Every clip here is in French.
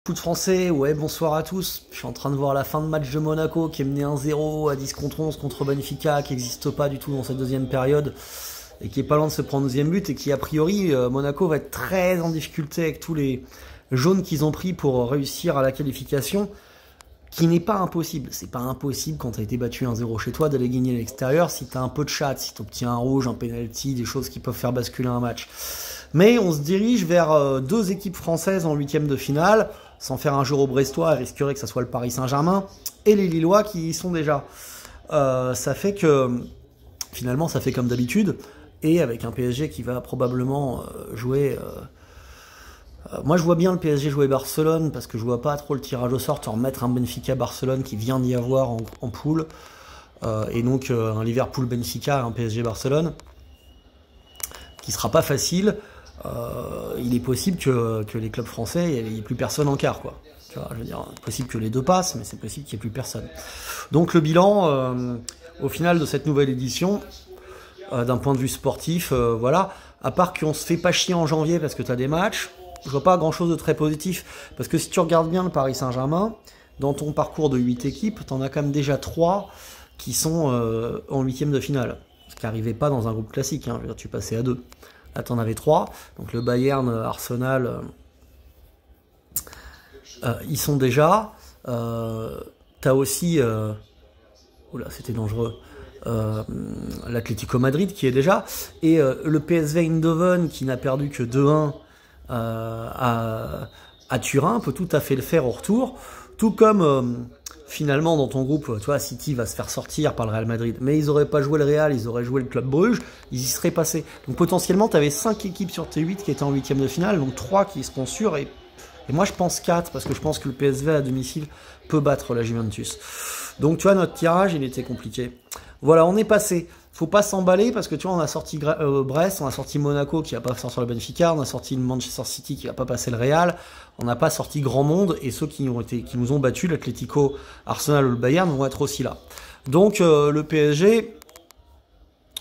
Foot français, ouais, bonsoir à tous. Je suis en train de voir la fin de match de Monaco qui est mené 1-0 à 10 contre 11 contre Benfica, qui n'existe pas du tout dans cette deuxième période et qui est pas loin de se prendre deuxième but et qui, a priori, Monaco va être très en difficulté avec tous les jaunes qu'ils ont pris pour réussir à la qualification, qui n'est pas impossible. C'est pas impossible quand t'as été battu 1-0 chez toi d'aller gagner à l'extérieur si t'as un peu de chat, si t'obtiens un rouge, un penalty, des choses qui peuvent faire basculer un match. Mais on se dirige vers deux équipes françaises en huitième de finale, sans faire un jour au Brestois, elle risquerait que ça soit le Paris Saint-Germain, et les Lillois qui y sont déjà. Ça fait que, finalement, ça fait comme d'habitude, et avec un PSG qui va probablement jouer... moi je vois bien le PSG jouer Barcelone, parce que je vois pas trop le tirage au sort, en remettre un Benfica-Barcelone qui vient d'y avoir en poule, et donc un Liverpool-Benfica, un PSG-Barcelone, qui sera pas facile. Il est possible que les clubs français, il n'y ait plus personne en quart, quoi. Tu vois, je veux dire, c'est possible que les deux passent, mais c'est possible qu'il n'y ait plus personne. Donc le bilan, au final de cette nouvelle édition, d'un point de vue sportif, voilà, à part qu'on se fait pas chier en janvier parce que tu as des matchs, je vois pas grand chose de très positif. Parce que si tu regardes bien le Paris Saint-Germain, dans ton parcours de 8 équipes, tu en as quand même déjà 3 qui sont en huitième de finale. Ce qui n'arrivait pas dans un groupe classique, hein. Je veux dire, tu passais à 2. Là, t'en avais 3. Donc le Bayern, Arsenal, ils sont déjà. T'as aussi... oula, c'était dangereux. L'Atlético Madrid qui est déjà. Et le PSV Eindhoven qui n'a perdu que 2-1 à Turin peut tout à fait le faire au retour. Tout comme... finalement, dans ton groupe, tu vois, City va se faire sortir par le Real Madrid, mais ils auraient pas joué le Real, ils auraient joué le Club Bruges, ils y seraient passés. Donc potentiellement, tu avais 5 équipes sur tes 8 qui étaient en huitième de finale, donc 3 qui seront sûres, et moi je pense 4, parce que je pense que le PSV à domicile peut battre la Juventus. Donc tu vois, notre tirage, il était compliqué. Voilà, on est passé. Faut pas s'emballer, parce que tu vois, on a sorti Brest, on a sorti Monaco qui va pas sortir le Benfica, on a sorti Manchester City qui va pas passer le Real, on n'a pas sorti grand monde, et ceux qui nous ont battus, l'Atlético, Arsenal ou le Bayern, vont être aussi là. Donc le PSG,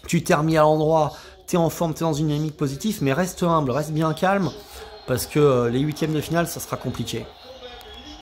tu t'es remis à l'endroit, t'es en forme, t'es dans une dynamique positive, mais reste humble, reste bien calme, parce que les huitièmes de finale, ça sera compliqué.